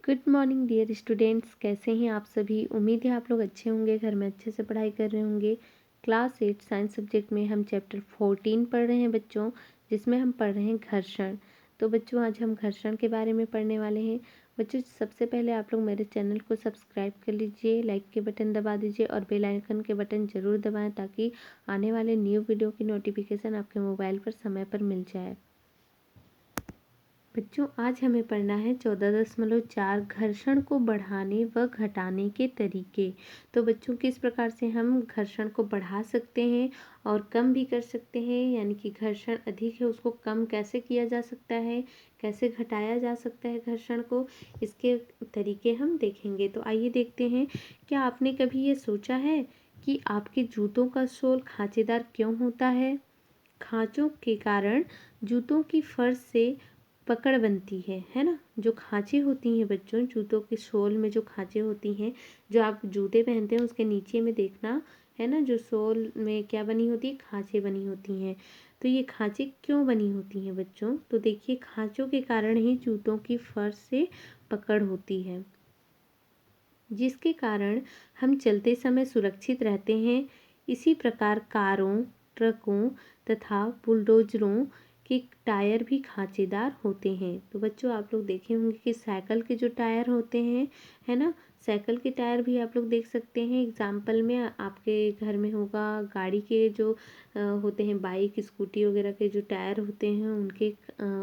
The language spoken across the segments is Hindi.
गुड मॉर्निंग डियर स्टूडेंट्स, कैसे हैं आप सभी। उम्मीद है आप लोग अच्छे होंगे, घर में अच्छे से पढ़ाई कर रहे होंगे। क्लास 8 साइंस सब्जेक्ट में हम चैप्टर 14 पढ़ रहे हैं बच्चों, जिसमें हम पढ़ रहे हैं घर्षण। तो बच्चों आज हम घर्षण के बारे में पढ़ने वाले हैं। बच्चों सबसे पहले आप लोग मेरे चैनल को सब्सक्राइब कर लीजिए, लाइक के बटन दबा दीजिए और बेल आइकन के बटन ज़रूर दबाएँ ताकि आने वाले न्यू वीडियो की नोटिफिकेशन आपके मोबाइल पर समय पर मिल जाए। बच्चों आज हमें पढ़ना है 14.4 घर्षण को बढ़ाने व घटाने के तरीके। तो बच्चों किस प्रकार से हम घर्षण को बढ़ा सकते हैं और कम भी कर सकते हैं, यानी कि घर्षण अधिक है उसको कम कैसे किया जा सकता है, कैसे घटाया जा सकता है घर्षण को, इसके तरीके हम देखेंगे। तो आइए देखते हैं। क्या आपने कभी ये सोचा है कि आपके जूतों का सोल खांचेदार क्यों होता है? खांचों के कारण जूतों की फर्श से पकड़ बनती है ना। जो खांचे होती हैं बच्चों, जूतों के सोल में जो खांचे होती हैं, जो आप जूते पहनते हैं उसके नीचे में देखना है ना, जो सोल में क्या बनी होती है, खांचे बनी होती हैं। तो ये खांचे क्यों बनी होती हैं बच्चों? तो देखिए खांचों के कारण ही जूतों की फर्श से पकड़ होती है, जिसके कारण हम चलते समय सुरक्षित रहते हैं। इसी प्रकार कारों, ट्रकों तथा बुलडोजरों के टायर भी खांचेदार होते हैं। तो बच्चों आप लोग देखे होंगे कि साइकिल के जो टायर होते हैं, है ना, साइकिल के टायर भी आप लोग देख सकते हैं। एग्जाम्पल में आपके घर में होगा, गाड़ी के जो होते हैं, बाइक स्कूटी वगैरह के जो टायर होते हैं उनके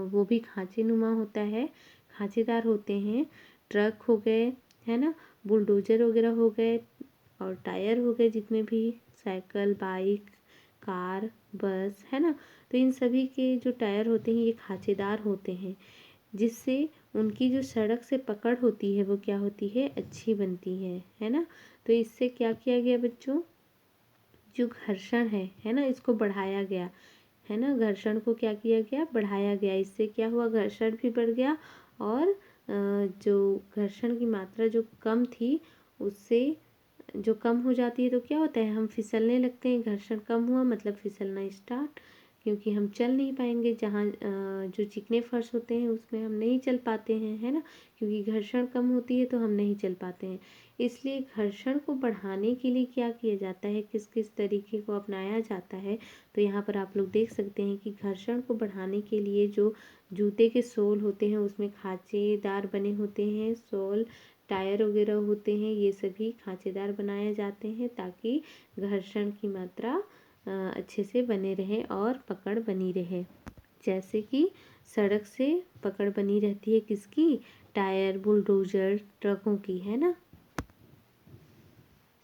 वो भी खांचे नुमा होता है, खांचेदार होते हैं। ट्रक हो गए, है ना, बुलडोजर वगैरह हो गए और टायर हो गए, जितने भी साइकिल, बाइक, कार, बस, है ना, तो इन सभी के जो टायर होते हैं ये खांचेदार होते हैं, जिससे उनकी जो सड़क से पकड़ होती है वो क्या होती है, अच्छी बनती है ना। तो इससे क्या किया गया बच्चों, जो घर्षण है ना, इसको बढ़ाया गया है ना। घर्षण को क्या किया गया, बढ़ाया गया। इससे क्या हुआ, घर्षण भी बढ़ गया और जो घर्षण की मात्रा जो कम थी उससे जो कम हो जाती है तो क्या होता है, हम फिसलने लगते हैं। घर्षण कम हुआ मतलब फिसलना स्टार्ट, क्योंकि हम चल नहीं पाएंगे। जहाँ जो चिकने फर्श होते हैं उसमें हम नहीं चल पाते हैं, है ना, क्योंकि घर्षण कम होती है तो हम नहीं चल पाते हैं। इसलिए घर्षण को बढ़ाने के लिए क्या किया जाता है, किस किस तरीके को अपनाया जाता है। तो यहाँ पर आप लोग देख सकते हैं कि घर्षण को बढ़ाने के लिए जो जूते के सोल होते हैं उसमें खांचेदार बने होते हैं, सोल टायर वगैरह होते हैं, ये सभी खांचेदार बनाए जाते हैं ताकि घर्षण की मात्रा अच्छे से बने रहे और पकड़ बनी रहे। जैसे कि सड़क से पकड़ बनी रहती है किसकी, टायर, बुलडोजर, ट्रकों की, है ना।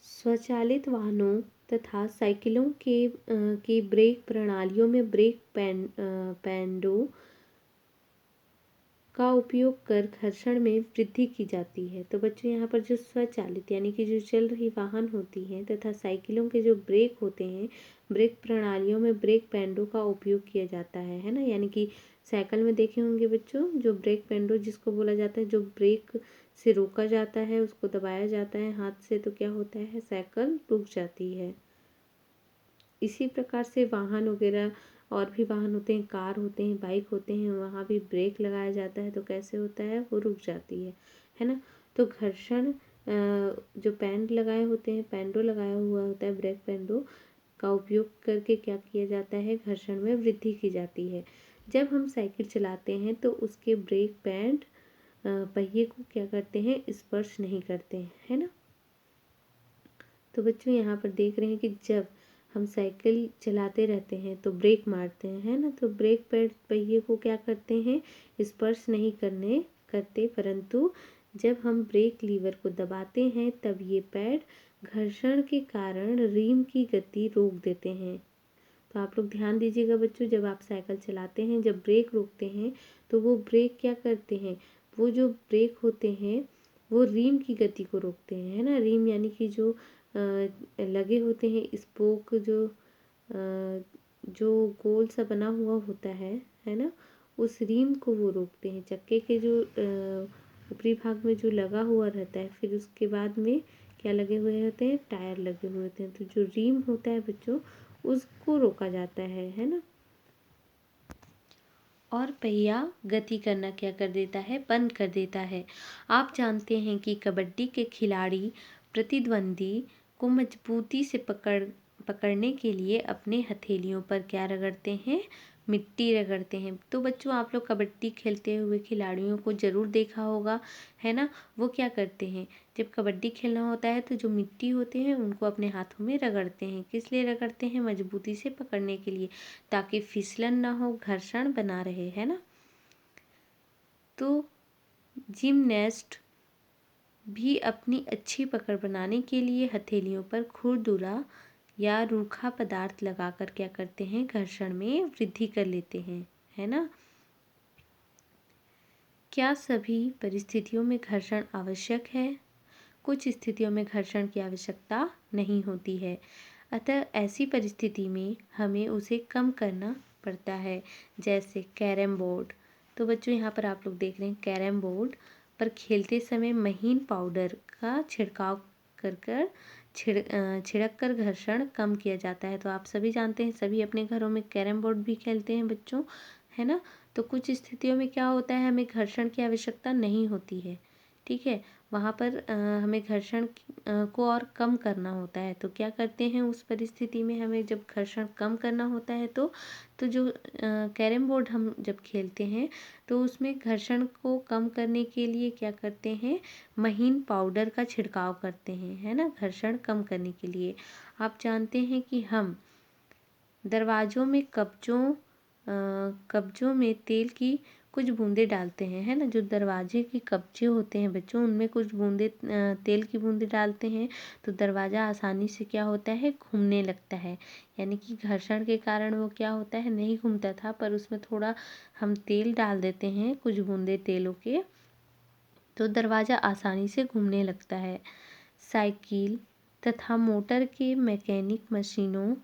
स्वचालित वाहनों तथा साइकिलों की ब्रेक प्रणालियों में ब्रेक पैडों का उपयोग कर घर्षण में वृद्धि की जाती है। तो बच्चों यहाँ पर जो स्वचालित यानी कि जो चल रही वाहन होती हैं तथा साइकिलों के जो ब्रेक होते हैं, ब्रेक प्रणालियों में ब्रेक पैडों का उपयोग किया जाता है ना। यानी कि साइकिल में देखे होंगे बच्चों, जो ब्रेक पैडो जिसको बोला जाता है, जो ब्रेक से रोका जाता है, उसको दबाया जाता है हाथ से, तो क्या होता है, साइकिल रुक जाती है। इसी प्रकार से वाहन वगैरह और भी वाहन होते हैं, कार होते हैं, बाइक होते हैं, वहाँ भी ब्रेक लगाया जाता है तो कैसे होता है, वो रुक जाती है ना। तो घर्षण जो पैड लगाए होते हैं, पैडो लगाया हुआ होता है, ब्रेक पैडो का उपयोग करके क्या किया जाता है, घर्षण में वृद्धि की जाती है। जब हम साइकिल चलाते हैं तो उसके ब्रेक पैड पहिए को क्या करते हैं, स्पर्श नहीं करते हैं, है ना। तो बच्चों यहाँ पर देख रहे हैं कि जब हम साइकिल चलाते रहते हैं तो ब्रेक मारते हैं, है ना, तो ब्रेक पैड पहिए को क्या करते हैं, स्पर्श नहीं करते, परंतु जब हम ब्रेक लीवर को दबाते हैं तब ये पैड घर्षण के कारण रिम की गति रोक देते हैं। तो आप लोग ध्यान दीजिएगा बच्चों, जब आप साइकिल चलाते हैं, जब ब्रेक रोकते हैं तो वो ब्रेक क्या करते हैं, वो जो ब्रेक होते हैं वो रिम की गति को रोकते हैं, है ना। रिम यानी कि जो लगे होते हैं स्पोक, जो गोल सा बना हुआ होता है ना, उस रिम को वो रोकते हैं। चक्के के जो ऊपरी भाग में जो लगा हुआ रहता है, फिर उसके बाद में क्या लगे हुए होते हैं, टायर लगे हुए होते हैं। तो जो रिम होता है बच्चों, उसको रोका जाता है ना। और पहिया गति करना क्या कर देता है, बंद कर देता है। आप जानते हैं कि कबड्डी के खिलाड़ी प्रतिद्वंदी को मजबूती से पकड़ने के लिए अपने हथेलियों पर क्या रगड़ते हैं, मिट्टी रगड़ते हैं। तो बच्चों, आप लोग कबड्डी खेलते हुए खिलाड़ियों को ज़रूर देखा होगा, है ना। वो क्या करते हैं, जब कबड्डी खेलना होता है तो जो मिट्टी होते हैं उनको अपने हाथों में रगड़ते हैं। किस लिए रगड़ते हैं, मजबूती से पकड़ने के लिए, ताकि फिसलन ना हो, घर्षण बना रहे, है ना। तो जिमनास्ट भी अपनी अच्छी पकड़ बनाने के लिए हथेलियों पर खुरदुरा या रूखा पदार्थ लगाकर क्या करते हैं, घर्षण में वृद्धि कर लेते हैं, है ना। क्या सभी परिस्थितियों में घर्षण आवश्यक है? कुछ स्थितियों में घर्षण की आवश्यकता नहीं होती है, अतः ऐसी परिस्थिति में हमें उसे कम करना पड़ता है, जैसे कैरम बोर्ड। तो बच्चों, यहाँ पर आप लोग देख रहे हैं कैरम बोर्ड पर खेलते समय महीन पाउडर का छिड़काव कर छिड़क कर घर्षण कम किया जाता है। तो आप सभी जानते हैं, सभी अपने घरों में कैरम बोर्ड भी खेलते हैं बच्चों, है ना। तो कुछ स्थितियों में क्या होता है, हमें घर्षण की आवश्यकता नहीं होती है, ठीक है। वहाँ पर हमें घर्षण को और कम करना होता है। तो क्या करते हैं उस परिस्थिति में, हमें जब घर्षण कम करना होता है तो जो कैरम बोर्ड हम जब खेलते हैं तो उसमें घर्षण को कम करने के लिए क्या करते हैं, महीन पाउडर का छिड़काव करते हैं, है ना, घर्षण कम करने के लिए। आप जानते हैं कि हम दरवाज़ों में कब्जों में तेल की कुछ बूंदे डालते हैं, है ना। जो दरवाजे के कब्जे होते हैं बच्चों, उनमें कुछ बूंदे तेल की बूंदे डालते हैं तो दरवाज़ा आसानी से क्या होता है, घूमने लगता है। यानी कि घर्षण के कारण वो क्या होता है, नहीं घूमता था, पर उसमें थोड़ा हम तेल डाल देते हैं, कुछ बूंदे तेलों के, तो दरवाज़ा आसानी से घूमने लगता है। साइकिल तथा मोटर के मैकेनिक मशीनों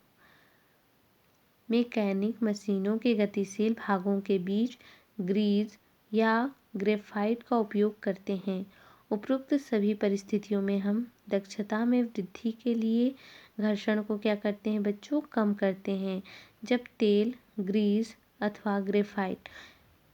के गतिशील भागों के बीच ग्रीज या ग्रेफाइट का उपयोग करते हैं। उपरोक्त सभी परिस्थितियों में हम दक्षता में वृद्धि के लिए घर्षण को क्या करते हैं बच्चों, कम करते हैं। जब तेल, ग्रीस अथवा ग्रेफाइट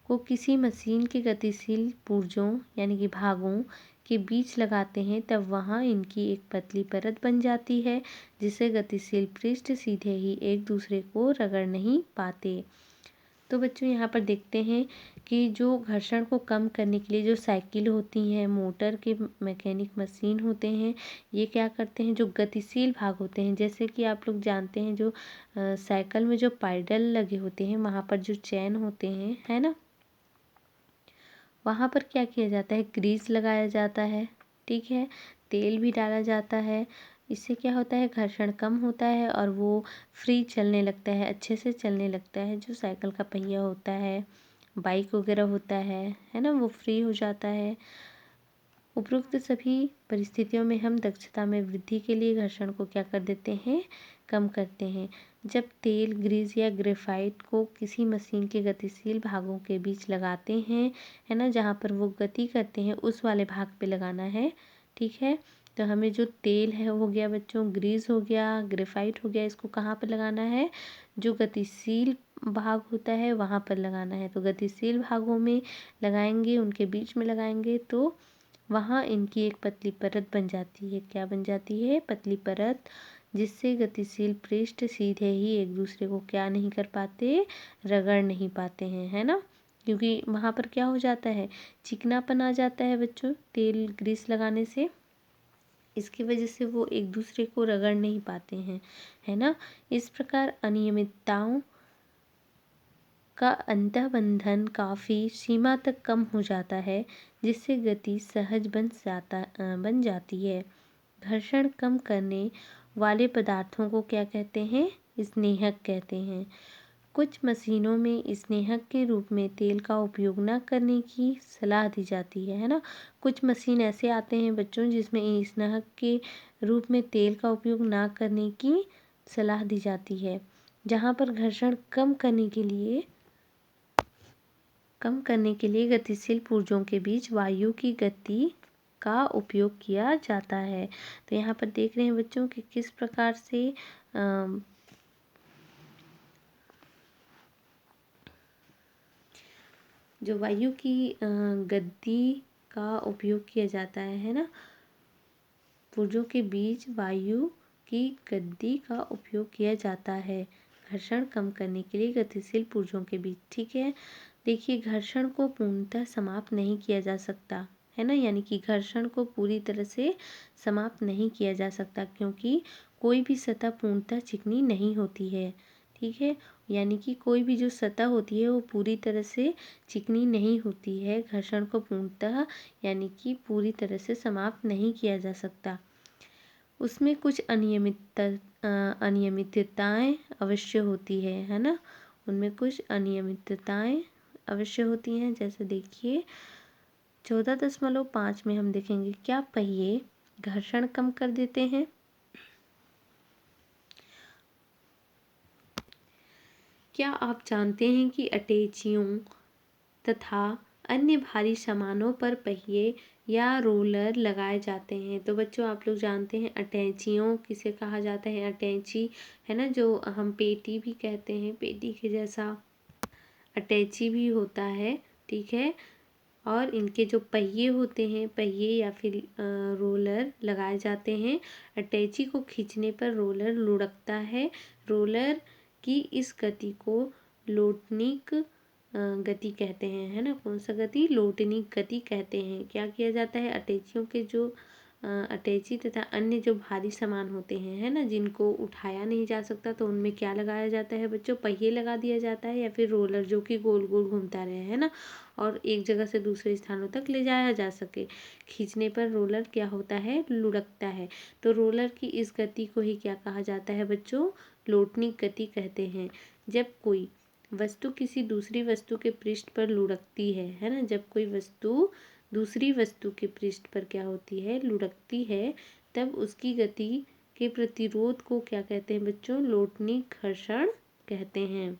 को किसी मशीन के गतिशील पुर्जों यानी कि भागों के बीच लगाते हैं, तब वहाँ इनकी एक पतली परत बन जाती है, जिससे गतिशील पृष्ठ सीधे ही एक दूसरे को रगड़ नहीं पाते। तो बच्चों, यहाँ पर देखते हैं कि जो घर्षण को कम करने के लिए जो साइकिल होती हैं, मोटर के मैकेनिक मशीन होते हैं, ये क्या करते हैं, जो गतिशील भाग होते हैं, जैसे कि आप लोग जानते हैं जो साइकिल में जो पाइडल लगे होते हैं, वहाँ पर जो चैन होते हैं, है ना, वहाँ पर क्या किया जाता है, ग्रीस लगाया जाता है, ठीक है, तेल भी डाला जाता है। इससे क्या होता है, घर्षण कम होता है और वो फ्री चलने लगता है, अच्छे से चलने लगता है। जो साइकिल का पहिया होता है, बाइक वगैरह होता है ना, वो फ्री हो जाता है। उपरोक्त सभी परिस्थितियों में हम दक्षता में वृद्धि के लिए घर्षण को क्या कर देते हैं, कम करते हैं। जब तेल, ग्रीस या ग्रेफाइट को किसी मशीन के गतिशील भागों के बीच लगाते हैं, है ना, जहाँ पर वो गति करते हैं उस वाले भाग पे लगाना है, ठीक है। तो हमें जो तेल है हो गया बच्चों, ग्रीस हो गया, ग्रेफाइट हो गया, इसको कहाँ पर लगाना है, जो गतिशील भाग होता है वहाँ पर लगाना है। तो गतिशील भागों में लगाएंगे, उनके बीच में लगाएंगे तो वहाँ इनकी एक पतली परत बन जाती है। क्या बन जाती है, पतली परत, जिससे गतिशील पृष्ठ सीधे ही एक दूसरे को क्या नहीं कर पाते, रगड़ नहीं पाते हैं, है ना। क्योंकि वहाँ पर क्या हो जाता है, चिकनापन आ जाता है बच्चों, तेल ग्रीस लगाने से, इसकी वजह से वो एक दूसरे को रगड़ नहीं पाते हैं, है ना। इस प्रकार अनियमितताओं का अंतःबंधन काफ़ी सीमा तक कम हो जाता है, जिससे गति सहज बन जाती है। घर्षण कम करने वाले पदार्थों को क्या कहते हैं, स्नेहक कहते हैं। कुछ मशीनों में स्नेहक के रूप में तेल का उपयोग न करने की सलाह दी जाती है ना। कुछ मशीन ऐसे आते हैं बच्चों जिसमें स्नेहक के रूप में तेल का उपयोग ना करने की सलाह दी जाती है, जहाँ पर घर्षण कम करने के लिए गतिशील पुर्जों के बीच वायु की गति का उपयोग किया जाता है। तो यहाँ पर देख रहे हैं बच्चों कि किस प्रकार से जो वायु की गति का उपयोग किया जाता है ना, पुर्जों के बीच वायु की गति का उपयोग किया जाता है घर्षण कम करने के लिए गतिशील पुर्जों के बीच। ठीक है, देखिए घर्षण को पूर्णतः समाप्त नहीं किया जा सकता है ना, यानी कि घर्षण को पूरी तरह से समाप्त नहीं किया जा सकता, क्योंकि कोई भी सतह पूर्णतः चिकनी नहीं होती है। ठीक है, यानी कि कोई भी जो सतह होती है वो पूरी तरह से चिकनी नहीं होती है। घर्षण को पूर्णतः यानी कि पूरी तरह से समाप्त नहीं किया जा सकता। उसमें कुछ अनियमितताएं अवश्य होती है ना, उनमें कुछ अनियमितताएं अवश्य होती हैं। जैसे देखिए 14.5 में हम देखेंगे, क्या पहिए घर्षण कम कर देते हैं? क्या आप जानते हैं कि अटैचियों तथा अन्य भारी सामानों पर पहिए या रोलर लगाए जाते हैं? तो बच्चों आप लोग जानते हैं अटैचियों किसे कहा जाता है? अटैची है ना, जो हम पेटी भी कहते हैं, पेटी के जैसा अटैची भी होता है। ठीक है, और इनके जो पहिए होते हैं, पहिए या फिर रोलर लगाए जाते हैं। अटैची को खींचने पर रोलर लुढ़कता है। रोलर की इस गति को लोटनिक गति कहते हैं, है ना। कौन सा गति? लोटनिक गति कहते हैं। क्या किया जाता है? अटैचियों के जो अटैची तथा अन्य जो भारी सामान होते हैं, है ना, जिनको उठाया नहीं जा सकता, तो उनमें क्या लगाया जाता है बच्चों? पहिए लगा दिया जाता है या फिर रोलर, जो कि गोल गोल घूमता रहे, है ना, और एक जगह से दूसरे स्थानों तक ले जाया जा सके। खींचने पर रोलर क्या होता है? लुढ़कता है। तो रोलर की इस गति को ही क्या कहा जाता है बच्चों? लोटनिक गति कहते हैं। जब कोई वस्तु किसी दूसरी वस्तु के पृष्ठ पर लुढ़कती है ना, जब कोई वस्तु दूसरी वस्तु के पृष्ठ पर क्या होती है? लुढ़कती है, तब उसकी गति के प्रतिरोध को क्या कहते हैं बच्चों? लोटनिक घर्षण कहते हैं।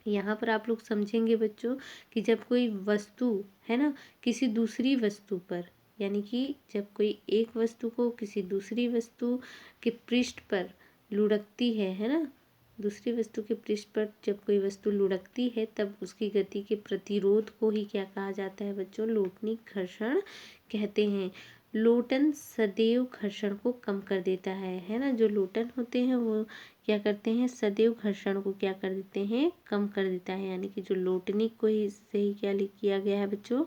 यहाँ पर आप लोग समझेंगे बच्चों कि जब कोई वस्तु है ना किसी दूसरी वस्तु पर, यानी कि जब कोई एक वस्तु को किसी दूसरी वस्तु के पृष्ठ पर लुढ़कती है ना, दूसरी वस्तु के पृष्ठ पर जब कोई वस्तु लुढ़कती है, तब उसकी गति के प्रतिरोध को ही क्या कहा जाता है बच्चों? लोटनिक घर्षण कहते हैं। लोटन सदैव घर्षण को कम कर देता है ना। जो लोटन होते हैं वो क्या करते हैं? सदैव घर्षण को क्या कर देते हैं? कम कर देता है, यानी कि जो लोटनिक को ही से ही क्या किया गया है बच्चों?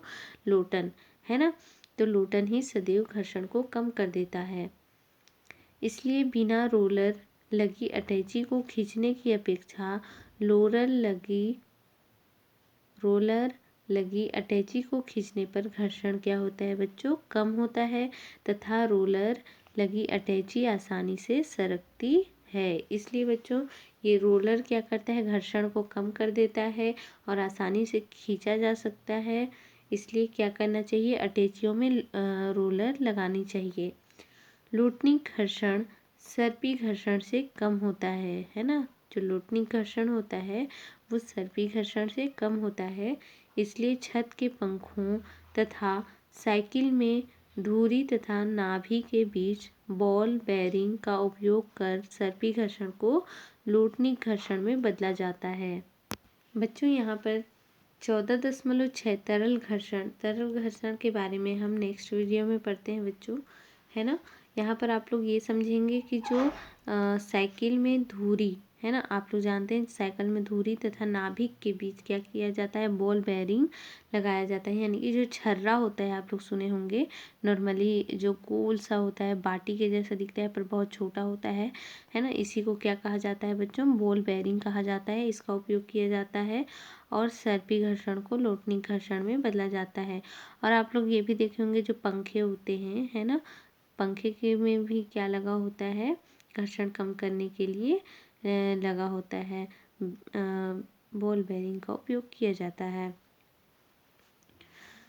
लोटन, है ना। तो लोटन ही सदैव घर्षण को कम कर देता है। इसलिए बिना रोलर लगी अटैची को खींचने की अपेक्षा रोलर लगी अटैची को खींचने पर घर्षण क्या होता है बच्चों? कम होता है, तथा रोलर लगी अटैची आसानी से सरकती है। इसलिए बच्चों ये रोलर क्या करता है? घर्षण को कम कर देता है और आसानी से खींचा जा सकता है। इसलिए क्या करना चाहिए? अटैचियों में रोलर लगानी चाहिए। लोटनिक घर्षण सर्पी घर्षण से कम होता है ना। जो लोटनिक घर्षण होता है वो सर्पी घर्षण से कम होता है। इसलिए छत के पंखों तथा साइकिल में धुरी तथा नाभि के बीच बॉल बेरिंग का उपयोग कर सर्पी घर्षण को लोटनिक घर्षण में बदला जाता है। बच्चों यहाँ पर 14.6 तरल घर्षण के बारे में हम नेक्स्ट वीडियो में पढ़ते हैं बच्चों, है ना। यहाँ पर आप लोग ये समझेंगे कि जो साइकिल में धुरी है ना, आप लोग जानते हैं साइकिल में धुरी तथा नाभिक के बीच क्या किया जाता है? बॉल बेरिंग लगाया जाता है। यानी कि जो छर्रा होता है, आप लोग सुने होंगे, नॉर्मली जो गोल सा होता है, बाटी के जैसा दिखता है पर बहुत छोटा होता है ना, इसी को क्या कहा जाता है बच्चों? बॉल बेरिंग कहा जाता है। इसका उपयोग किया जाता है और सर्पी घर्षण को लोटनिक घर्षण में बदला जाता है। और आप लोग ये भी देखे होंगे जो पंखे होते हैं, है ना, पंखे के में भी क्या लगा होता है? घर्षण कम करने के लिए लगा होता है, बॉल बेरिंग का उपयोग किया जाता है।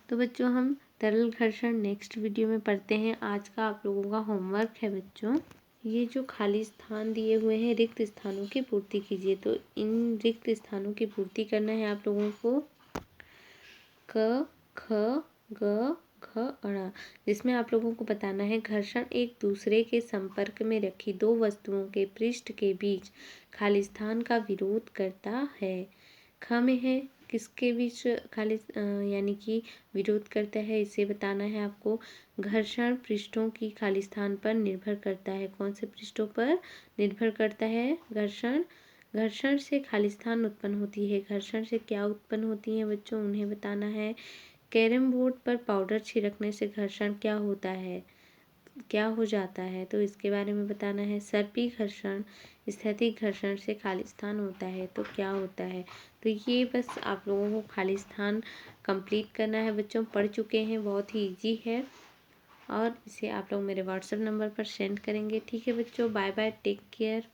तो बच्चों हम तरल घर्षण नेक्स्ट वीडियो में पढ़ते हैं। आज का आप लोगों का होमवर्क है बच्चों, ये जो खाली स्थान दिए हुए हैं, रिक्त स्थानों की पूर्ति कीजिए। तो इन रिक्त स्थानों की पूर्ति करना है आप लोगों को। क, ख, ग, घ, ङ, जिसमें आप लोगों को बताना है घर्षण एक दूसरे के संपर्क में रखी दो वस्तुओं के पृष्ठ के बीच खाली स्थान का विरोध करता है। ख में है किसके बीच यानी कि विरोध करता है, इसे बताना है आपको। घर्षण पृष्ठों की खालिस्तान पर निर्भर करता है। कौन से पृष्ठों पर निर्भर करता है घर्षण? घर्षण से खालिस्तान उत्पन्न होती है। घर्षण से क्या उत्पन्न होती है बच्चों, उन्हें बताना है। कैरम बोर्ड पर पाउडर छिड़कने से घर्षण क्या होता है, क्या हो जाता है, तो इसके बारे में बताना है। सर्पी घर्षण स्थैतिक घर्षण से खालिस्तान होता है, तो क्या होता है। तो ये बस आप लोगों को खालिस्तान कंप्लीट करना है बच्चों। पढ़ चुके हैं, बहुत ही इजी है और इसे आप लोग मेरे व्हाट्सएप नंबर पर सेंड करेंगे। ठीक है बच्चों, बाय बाय, टेक केयर।